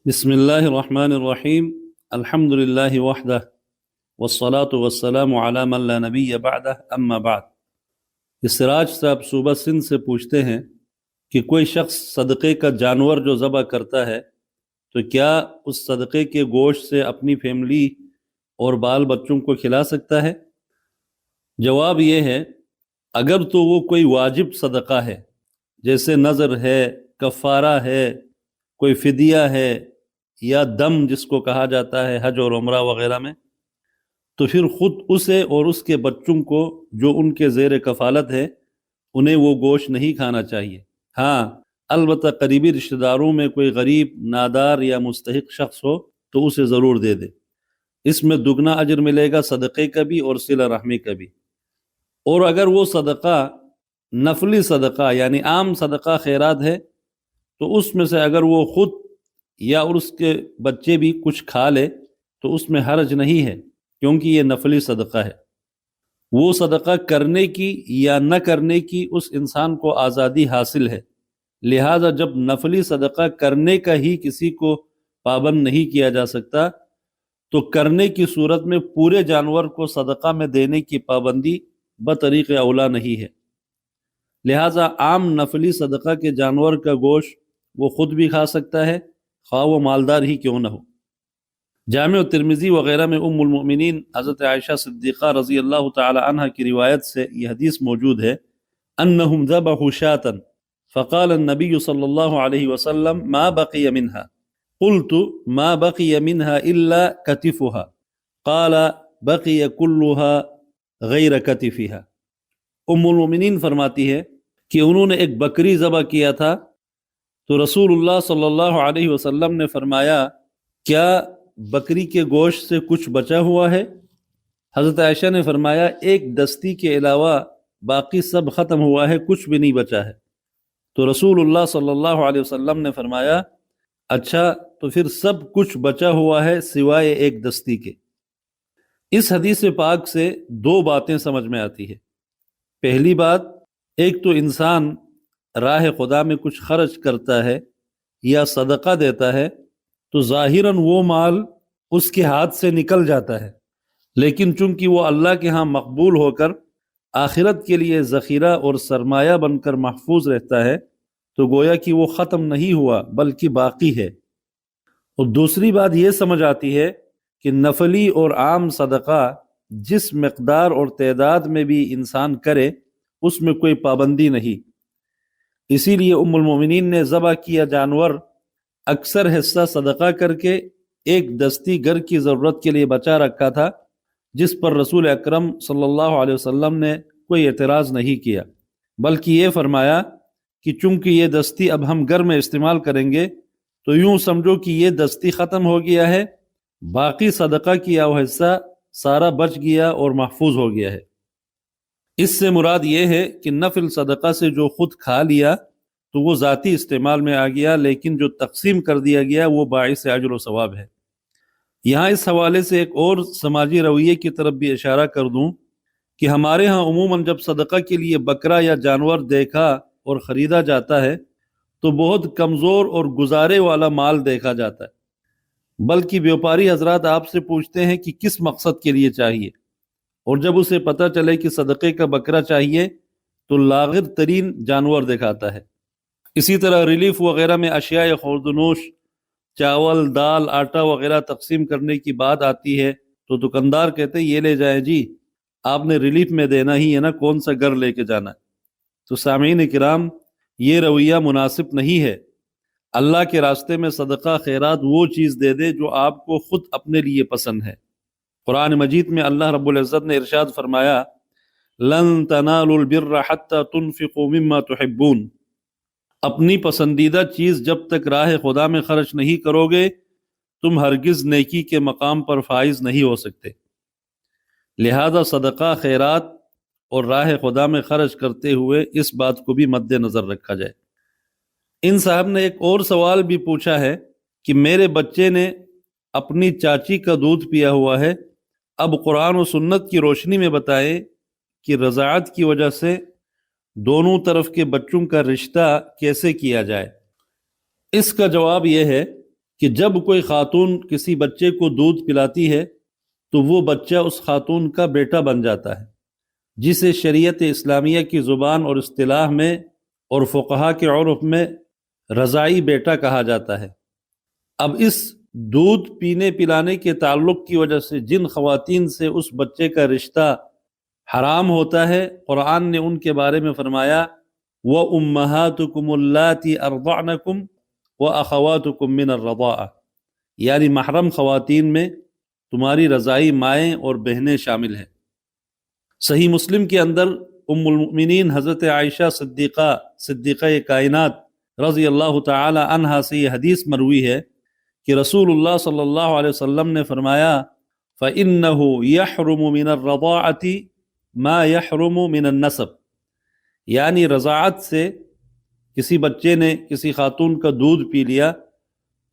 بسم اللہ الرحمن الرحیم الحمد للہ وحدہ والصلاة والسلام علی من لا نبی بعدہ اما بعد۔ اسراج صاحب صوبہ سندھ سے پوچھتے ہیں کہ کوئی شخص صدقے کا جانور جو ذبح کرتا ہے تو کیا اس صدقے کے گوشت سے اپنی فیملی اور بال بچوں کو کھلا سکتا ہے؟ جواب یہ ہے، اگر تو وہ کوئی واجب صدقہ ہے جیسے نذر ہے، کفارہ ہے، کوئی فدیہ ہے یا دم جس کو کہا جاتا ہے حج اور عمرہ وغیرہ میں، تو پھر خود اسے اور اس کے بچوں کو جو ان کے زیر کفالت ہے انہیں وہ گوشت نہیں کھانا چاہیے۔ ہاں البتہ قریبی رشتہ داروں میں کوئی غریب، نادار یا مستحق شخص ہو تو اسے ضرور دے دے، اس میں دگنا اجر ملے گا، صدقے کا بھی اور صلہ رحمی کا بھی۔ اور اگر وہ صدقہ نفلی صدقہ یعنی عام صدقہ خیرات ہے تو اس میں سے اگر وہ خود یا اور اس کے بچے بھی کچھ کھا لے تو اس میں حرج نہیں ہے، کیونکہ یہ نفلی صدقہ ہے۔ وہ صدقہ کرنے کی یا نہ کرنے کی اس انسان کو آزادی حاصل ہے، لہذا جب نفلی صدقہ کرنے کا ہی کسی کو پابند نہیں کیا جا سکتا تو کرنے کی صورت میں پورے جانور کو صدقہ میں دینے کی پابندی بطریق اولا نہیں ہے۔ لہذا عام نفلی صدقہ کے جانور کا گوشت وہ خود بھی کھا سکتا ہے، خواہ وہ مالدار ہی کیوں نہ ہو۔ جامع ترمذی وغیرہ میں ام المؤمنین حضرت عائشہ صدیقہ رضی اللہ تعالی عنہ کی روایت سے یہ حدیث موجود ہے، انہم ذبحوا شاة فقال النبی صلی اللہ علیہ وسلم ما بقی منها قلت ما بقی منها الا کتفها قال بقی كلها غیر کتفها۔ ام المؤمنین فرماتی ہے کہ انہوں نے ایک بکری ذبح کیا تھا تو رسول اللہ صلی اللہ علیہ وسلم نے فرمایا کیا بکری کے گوشت سے کچھ بچا ہوا ہے؟ حضرت عائشہ نے فرمایا ایک دستی کے علاوہ باقی سب ختم ہوا ہے، کچھ بھی نہیں بچا ہے۔ تو رسول اللہ صلی اللہ علیہ وسلم نے فرمایا اچھا تو پھر سب کچھ بچا ہوا ہے سوائے ایک دستی کے۔ اس حدیث پاک سے دو باتیں سمجھ میں آتی ہے۔ پہلی بات، ایک تو انسان راہ خدا میں کچھ خرچ کرتا ہے یا صدقہ دیتا ہے تو ظاہراً وہ مال اس کے ہاتھ سے نکل جاتا ہے، لیکن چونکہ وہ اللہ کے ہاں مقبول ہو کر آخرت کے لیے ذخیرہ اور سرمایہ بن کر محفوظ رہتا ہے تو گویا کہ وہ ختم نہیں ہوا بلکہ باقی ہے۔ اور دوسری بات یہ سمجھ آتی ہے کہ نفلی اور عام صدقہ جس مقدار اور تعداد میں بھی انسان کرے اس میں کوئی پابندی نہیں۔ اسی لیے ام المومنین نے ذبح کیا جانور اکثر حصہ صدقہ کر کے ایک دستی گھر کی ضرورت کے لیے بچا رکھا تھا، جس پر رسول اکرم صلی اللہ علیہ وسلم نے کوئی اعتراض نہیں کیا، بلکہ یہ فرمایا کہ چونکہ یہ دستی اب ہم گھر میں استعمال کریں گے تو یوں سمجھو کہ یہ دستی ختم ہو گیا ہے، باقی صدقہ کیا وہ حصہ سارا بچ گیا اور محفوظ ہو گیا ہے۔ اس سے مراد یہ ہے کہ نفل صدقہ سے جو خود کھا لیا تو وہ ذاتی استعمال میں آ گیا، لیکن جو تقسیم کر دیا گیا وہ باعث اجر و ثواب ہے۔ یہاں اس حوالے سے ایک اور سماجی رویے کی طرف بھی اشارہ کر دوں کہ ہمارے ہاں عموماً جب صدقہ کے لیے بکرا یا جانور دیکھا اور خریدا جاتا ہے تو بہت کمزور اور گزارے والا مال دیکھا جاتا ہے، بلکہ بیوپاری حضرات آپ سے پوچھتے ہیں کہ کس مقصد کے لیے چاہیے، اور جب اسے پتہ چلے کہ صدقے کا بکرا چاہیے تو لاغر ترین جانور دکھاتا ہے۔ اسی طرح ریلیف وغیرہ میں اشیاء خوردنوش، چاول، دال، آٹا وغیرہ تقسیم کرنے کی بات آتی ہے تو دکاندار کہتے یہ لے جائیں جی، آپ نے ریلیف میں دینا ہی ہے نا، کون سا گھر لے کے جانا ہے۔ تو سامعین کرام، یہ رویہ مناسب نہیں ہے۔ اللہ کے راستے میں صدقہ خیرات وہ چیز دے دے جو آپ کو خود اپنے لیے پسند ہے۔ قرآن مجید میں اللہ رب العزت نے ارشاد فرمایا لن تنالوا البر حتى تنفقوا مما تحبون، اپنی پسندیدہ چیز جب تک راہ خدا میں خرچ نہیں کرو گے تم ہرگز نیکی کے مقام پر فائز نہیں ہو سکتے۔ لہذا صدقہ خیرات اور راہ خدا میں خرچ کرتے ہوئے اس بات کو بھی مد نظر رکھا جائے۔ ان صاحب نے ایک اور سوال بھی پوچھا ہے کہ میرے بچے نے اپنی چاچی کا دودھ پیا ہوا ہے، اب قرآن و سنت کی روشنی میں بتائیں کہ رضاعت کی وجہ سے دونوں طرف کے بچوں کا رشتہ کیسے کیا جائے۔ اس کا جواب یہ ہے کہ جب کوئی خاتون کسی بچے کو دودھ پلاتی ہے تو وہ بچہ اس خاتون کا بیٹا بن جاتا ہے، جسے شریعت اسلامیہ کی زبان اور اصطلاح میں اور فقہا کے عرف میں رضاعی بیٹا کہا جاتا ہے۔ اب اس دودھ پینے پلانے کے تعلق کی وجہ سے جن خواتین سے اس بچے کا رشتہ حرام ہوتا ہے، قرآن نے ان کے بارے میں فرمایا وَأُمَّهَاتُكُمُ اللَّاتِي أَرْضَعْنَكُمْ وَأَخَوَاتُكُمْ مِنَ الرَّضَاعَةِ، یعنی محرم خواتین میں تمہاری رضاعی مائیں اور بہنیں شامل ہیں۔ صحیح مسلم کے اندر ام المؤمنین حضرت عائشہ صدیقہ کائنات رضی اللہ تعالی عنہا سے یہ حدیث مروی ہے کہ رسول اللہ صلی اللہ علیہ وسلم نے فرمایا فَإِنَّهُ يَحْرُمُ مِنَ الرَّضَاعَةِ مَا يَحْرُمُ مِنَ النَّسَبِ، یعنی رضاعت سے کسی بچے نے کسی خاتون کا دودھ پی لیا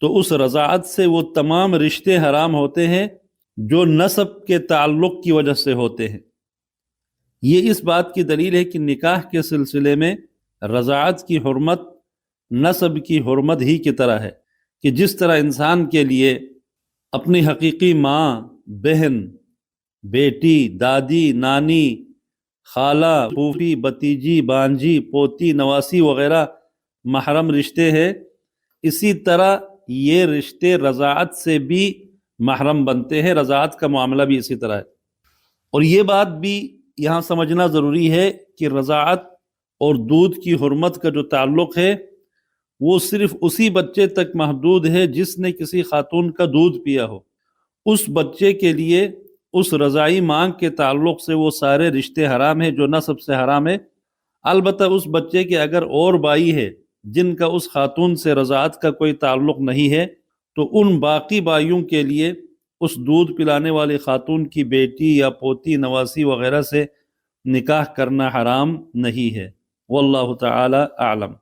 تو اس رضاعت سے وہ تمام رشتے حرام ہوتے ہیں جو نسب کے تعلق کی وجہ سے ہوتے ہیں۔ یہ اس بات کی دلیل ہے کہ نکاح کے سلسلے میں رضاعت کی حرمت نسب کی حرمت ہی کی طرح ہے، کہ جس طرح انسان کے لیے اپنی حقیقی ماں، بہن، بیٹی، دادی، نانی، خالہ، پھوپھی، بتیجی، بانجی، پوتی، نواسی وغیرہ محرم رشتے ہیں، اسی طرح یہ رشتے رضاعت سے بھی محرم بنتے ہیں، رضاعت کا معاملہ بھی اسی طرح ہے۔ اور یہ بات بھی یہاں سمجھنا ضروری ہے کہ رضاعت اور دودھ کی حرمت کا جو تعلق ہے وہ صرف اسی بچے تک محدود ہے جس نے کسی خاتون کا دودھ پیا ہو۔ اس بچے کے لیے اس رضاعی ماں کے تعلق سے وہ سارے رشتے حرام ہیں جو نسب سے حرام ہے۔ البتہ اس بچے کے اگر اور بھائی ہے جن کا اس خاتون سے رضاعت کا کوئی تعلق نہیں ہے تو ان باقی بھائیوں کے لیے اس دودھ پلانے والی خاتون کی بیٹی یا پوتی، نواسی وغیرہ سے نکاح کرنا حرام نہیں ہے۔ واللہ تعالی اعلم۔